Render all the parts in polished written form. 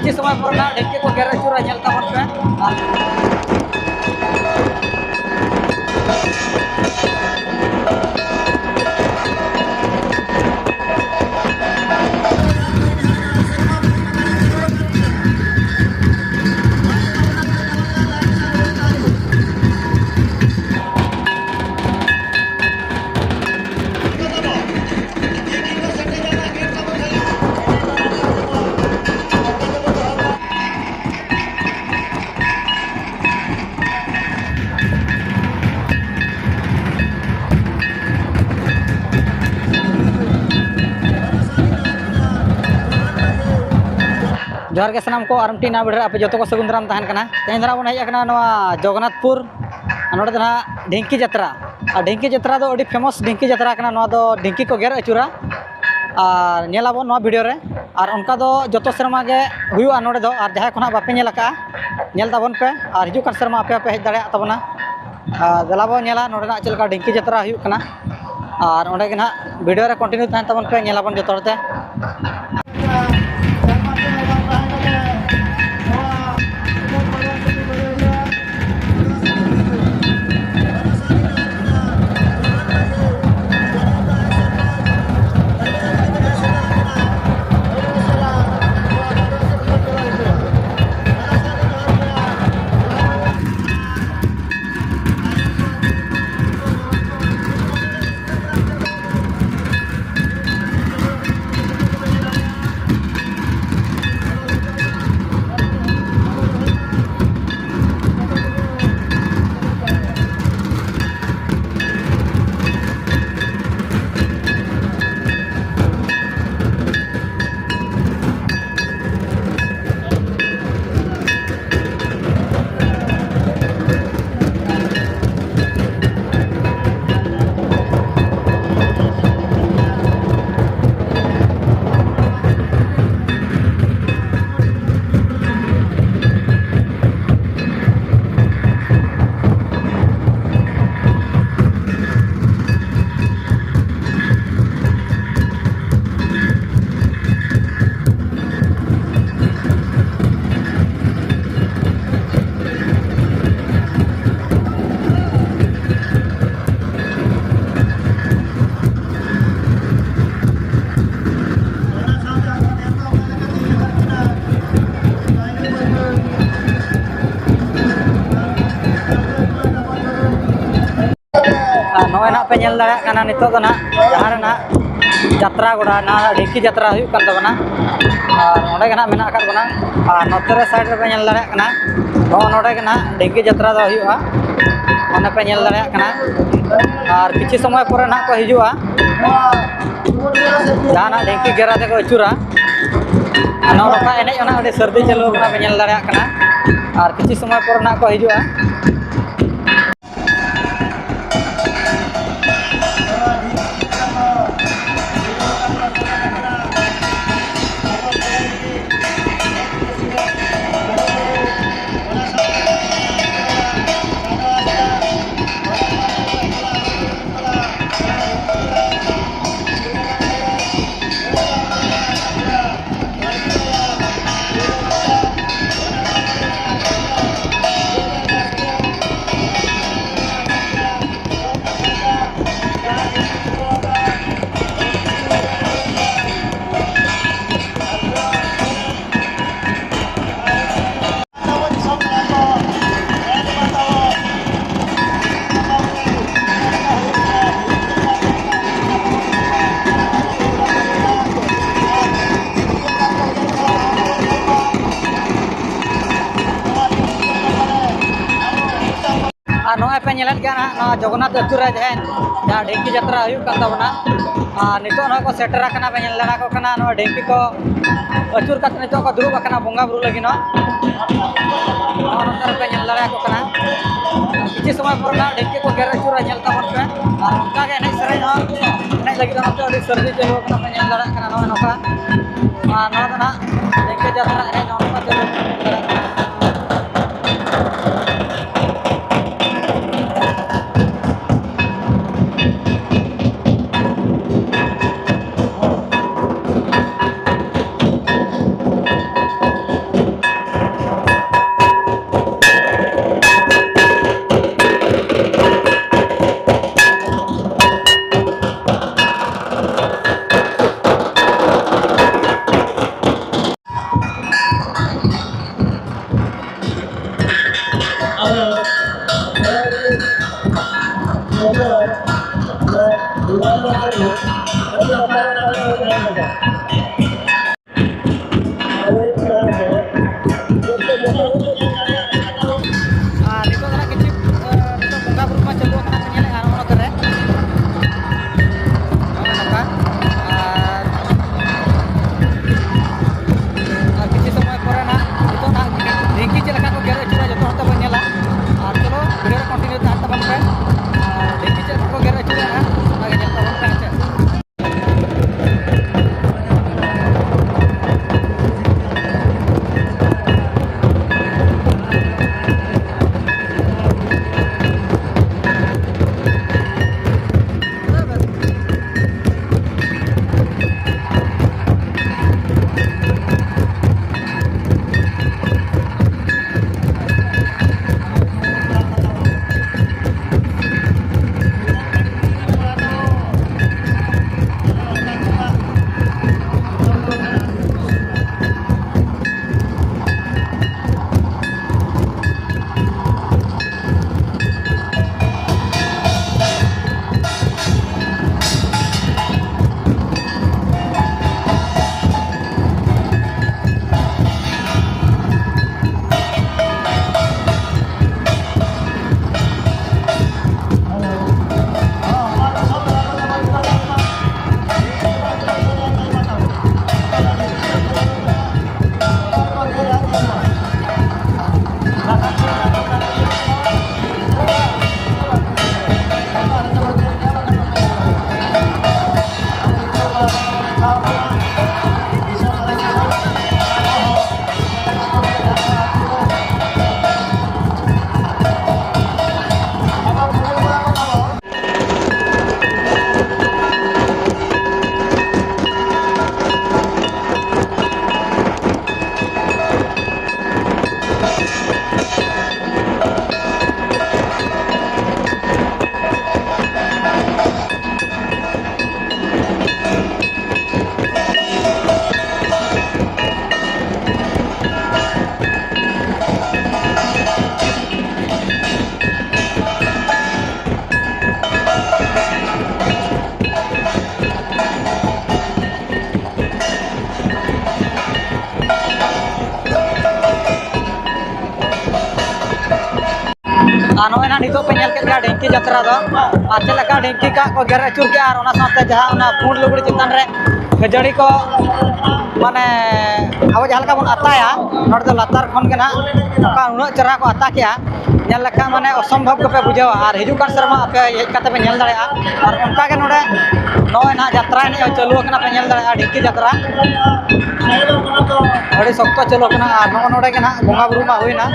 किसी समय पर ना ढेंकी को गेर अचूरा झेलता बन पे जोहार के सामान को आरमटी ना बिड़ा पे जो को सगुन दाराम तहन कना तेन दारा बन हेजना जगन्नाथपुर नोडे दो ढेंकी जत्रा और ढेंकी जत्रा दो अड़ी फेमस ढेंकी जत्रा कना नोआ दो ढेंकी को गेर अचूरा और नेलाबो नोआ वीडियो रे और उनका दो जतो शर्मा के हुआ नोडे दो और जहां खना बापे नेल का नेल ताबन पे और हिजु कर शर्मा आपे आपे हेज दाड़े ताबना दलाबो नेला नोडे ना चलका ढेंकी जत्रा हुई कना और ओंडे के ना वीडियो रे कंटिन्यू तहन ताबन पे नेलाबन जतो हरते नॉय ना पे नेल दाड़ा कना नितो दो ना जहां ना यात्रा गोड़ा ना ढेंकी यात्रा हुई कान तबना और ओंडे के ना मेना अकाद बना और नोतरे साइड रे पे नेल दाड़ा कना नोडे के ना ढेंकी यात्रा दो हुआ ओने पे नेल दाड़ा कना और किछि समय पर ना को हिजुआ जहां ना ढेंकी गेरा ते को अचूरा नोका एने ओना ओडे सर्दी चलो कना पे नेल दाड़ा कना और किछि समय पर ना को हिजुआ नॉय पे नेलत गया ना जगन्नाथ अतुरे जहां ढेंकी यात्रा हुई कान तबना नितो ना को सेटर कना पे नेल लड़ा को कना नो ढेंकी को अचूर कत नितो को दुरुब कना बंगा बुरु लगी नो नोतर पे नेल लड़ा को कना किछि समय पर ना ढेंकी को गेर अचूरा नेल ताबन पे और उनका के नहीं सरे ना नहीं लगी ना तो अभी सर्दी चलो कना पे नेल लड़ा कना नो नोका नो ना ढेंकी यात्रा है नो का चलो ᱟᱨ ᱱᱤᱛᱚᱜ ᱫᱚ ᱦᱟᱸᱜ ᱠᱤᱪᱷᱩ ᱱᱤᱛᱚᱜ ᱵᱚᱸᱜᱟ ᱵᱩᱨᱩ ᱢᱟ ᱪᱟᱹᱞᱩ ᱟᱠᱟᱱᱟ ᱯᱮ ᱧᱮᱞᱮᱫᱼᱟ ᱱᱚᱜᱼᱚ ᱱᱚᱛᱮ ᱨᱮ ᱱᱚᱜᱼᱚ ᱱᱚᱝᱠᱟ ᱟᱨ ᱠᱤᱪᱷᱩ ᱥᱚᱢᱚᱭ ᱯᱚᱨᱮ ᱱᱟᱜ ᱱᱤᱛᱚᱜ ᱱᱟᱜ ᱰᱷᱤᱝᱠᱤ ᱪᱮᱫ ᱞᱮᱠᱟ ᱠᱚ ᱜᱮᱨ ᱟᱹᱪᱩᱨᱟ ᱡᱚᱛᱚ ᱦᱚᱲ ᱛᱮᱵᱚᱱ ᱧᱮᱞᱟ ᱟᱨ ᱪᱚᱞᱚ ᱵᱷᱤᱰᱤᱭᱳ ᱨᱮ ᱠᱚᱱᱴᱤᱱᱤᱭᱩ ᱛᱟᱦᱮᱱ ᱛᱟᱵᱚᱱ ᱯᱮ ᱟᱨ ᱰᱷᱤᱝᱠᱤ ᱪᱮᱫ ᱞᱮᱠᱟ ᱠᱚ ᱜᱮᱨ ᱟᱹᱪᱩᱨᱟ ᱱᱟᱜ ᱚᱱᱟᱜᱮ ᱧᱮᱞ ᱛᱟᱵᱚᱱ ᱯᱮ ᱦᱮᱸ ᱪᱮ ᱟᱨ ᱱᱚᱜᱼᱚᱭ ᱱᱟᱜ ᱱᱤᱛᱚᱜ ᱯᱮ ᱧᱮᱞ ᱠᱮᱫ ᱜᱮᱭᱟ ᱰᱷᱤᱝᱠᱤ ᱡᱟᱛᱨᱟ ᱫᱚ ᱟᱨ ᱪᱮᱫ ᱞᱮᱠᱟ ᱰᱷᱤᱝᱠᱤ ᱠᱟᱜ ᱠᱚ ᱜᱮᱨ ᱟᱹᱪᱩᱨ ᱠᱮᱜᱼᱟ ᱟᱨ ᱚᱱᱟ ᱥᱟᱶᱛᱮ ᱡᱟᱦᱟᱸ ᱚᱱᱟ ᱯᱩᱸᱰ ᱞᱩᱜᱽᱲᱤ ᱪᱮᱛᱟᱱ ᱨᱮ ᱠᱷᱟᱹᱡᱟᱹᱲᱤ ᱠᱚ ᱢᱟᱱᱮ ᱟᱵᱚ ᱡᱟᱦᱟᱸ ᱞᱮᱠᱟ ᱵᱚᱱ ᱟᱛᱟᱭᱟ ᱱᱚᱰᱮ ᱫᱚ ᱞᱟᱛᱟᱨ ᱠᱷᱚᱱ ᱜᱮ ᱱᱟᱜ ᱚᱱᱠᱟ ᱩᱱᱟᱹᱜ ᱪᱮᱦᱨᱟ ᱠᱚ ᱟᱛᱟ ᱠᱮᱜᱼᱟ ᱧᱮᱞ ᱞᱮᱠᱷᱟᱱ ᱢᱟᱱᱮ ᱚᱥᱚᱢᱵᱷᱚᱵ ᱜᱮᱯᱮ ᱵᱩᱡᱷᱟᱹᱣᱟ ᱟᱨ ᱦᱤᱡᱩᱜ ᱠᱟᱱ ᱥᱮᱨᱢᱟ ᱟᱯᱮ ᱦᱮᱡ ᱠᱟᱛᱮ ᱯᱮ ᱧᱮᱞ ᱫᱟᱲᱮᱭᱟᱜᱼᱟ ᱟᱨ ᱚᱱᱠᱟᱜᱮ ᱱᱚᱰᱮ ᱱᱚᱜᱼᱚᱭ ᱱᱟᱜ ᱡᱟᱛᱨᱟ ᱮᱱᱮᱡ ᱦᱚᱸ ᱪᱟᱹᱞᱩ ᱟᱠᱟᱱᱟ ᱯᱮ ᱧᱮᱞ ᱫᱟᱲᱮᱭᱟᱜᱼᱟ ᱰᱷᱤᱝᱠᱤ ᱡᱟᱛᱨᱟ ᱟᱹᱰᱤ ᱥᱚᱠᱛᱚ ᱪᱟᱹᱞᱩ ᱟᱠᱟᱱᱟ ᱟᱨ ᱱᱚᱜᱼᱚ ᱱᱚᱰᱮ ᱜᱮ ᱱᱟᱜ ᱵᱚᱸᱜᱟ ᱵᱩᱨᱩ ᱢᱟ ᱦᱩᱭᱱᱟ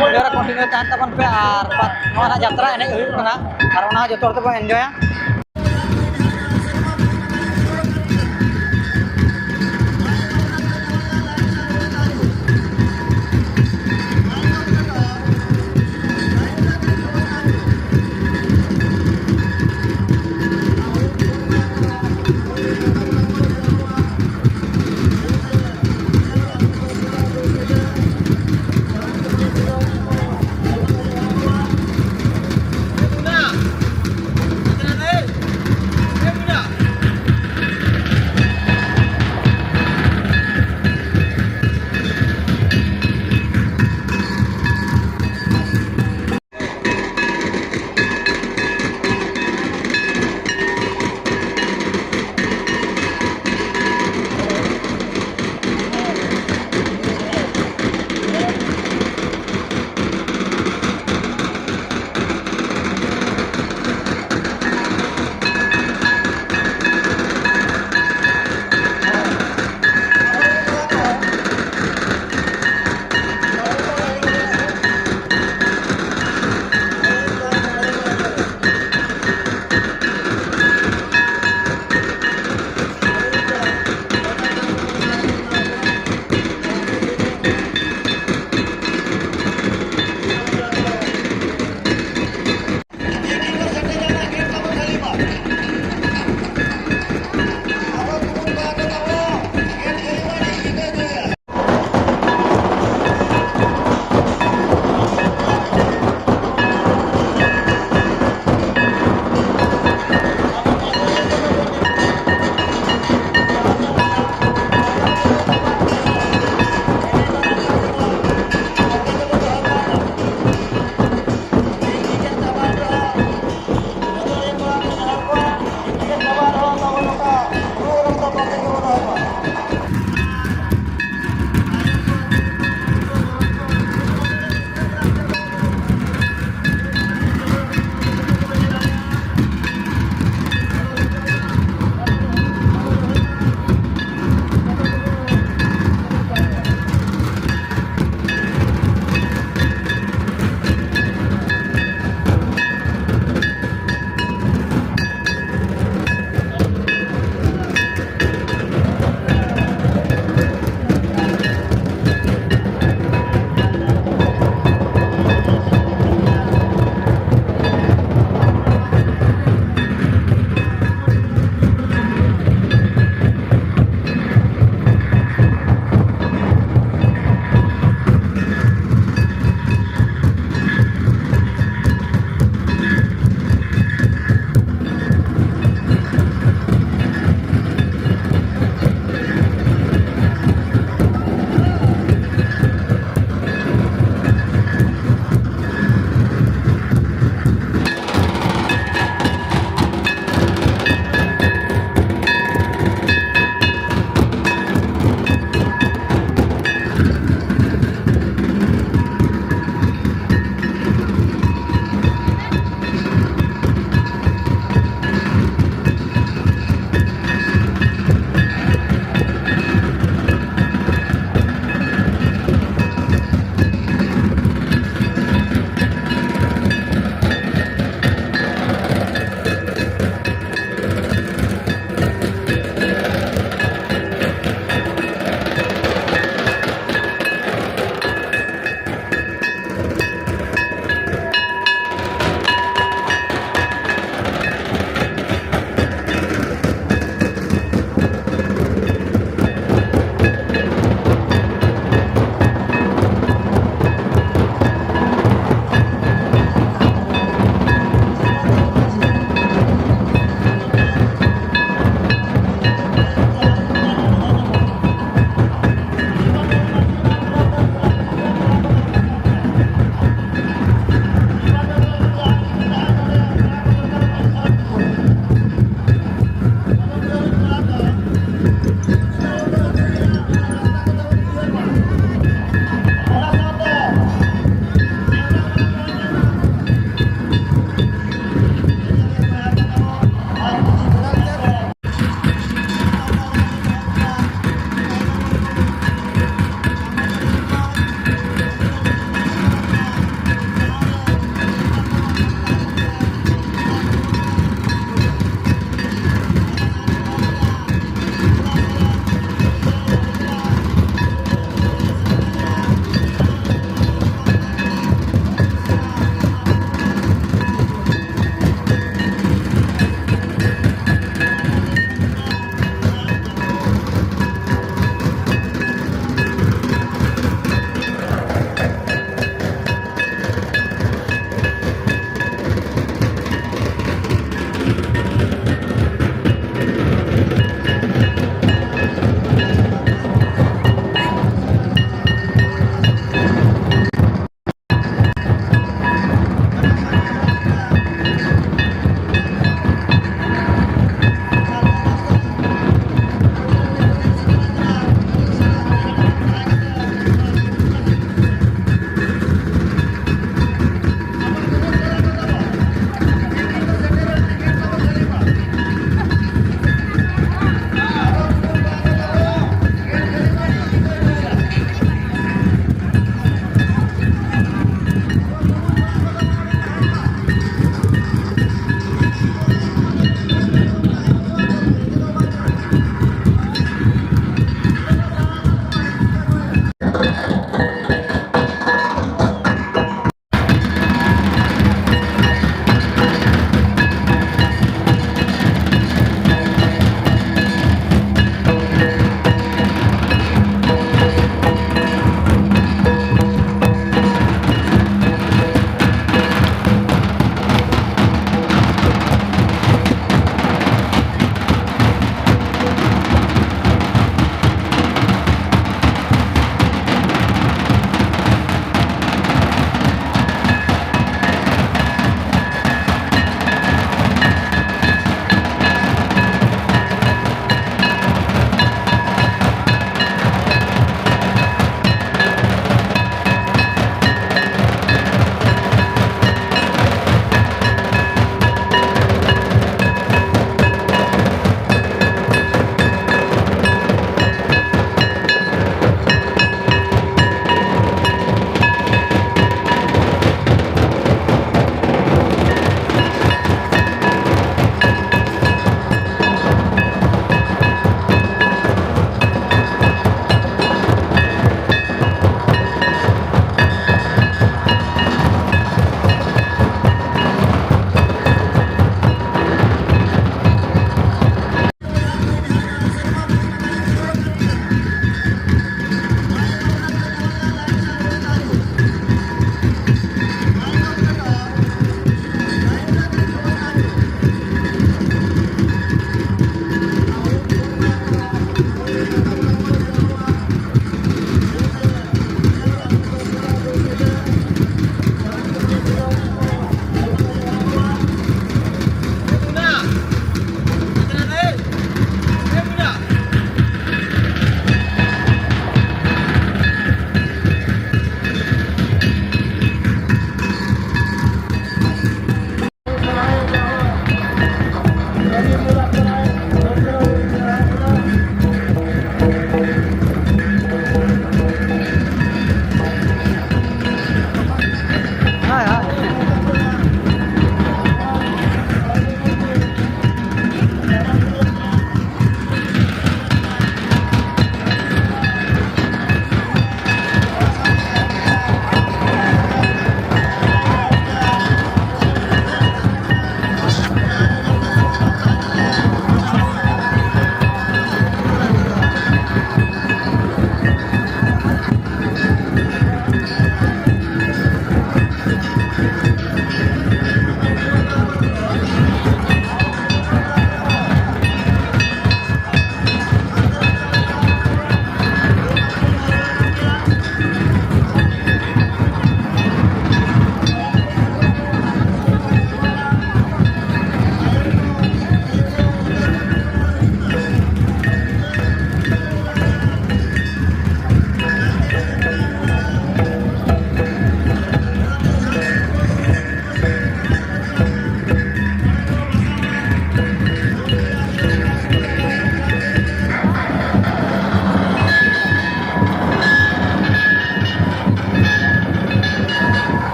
ᱵᱷᱤᱰᱤᱭᱳ ᱨᱮ ᱠᱚᱱᱴᱤᱱᱤᱭᱩ ᱛᱟᱦᱮᱱ ᱛᱟᱵᱚᱱ ᱯᱮ ᱟᱨ ᱱᱚᱣᱟ ᱱᱟᱜ ᱡᱟᱛᱨᱟ ᱮᱱᱮᱡ ᱦᱩᱭᱩᱜ ᱠᱟᱱᱟ ᱟᱨ ᱚᱱᱟ ᱡᱚᱛᱚ ᱦᱚᱲ ᱛᱮᱵᱚᱱ ᱮᱱᱡᱚᱭᱟ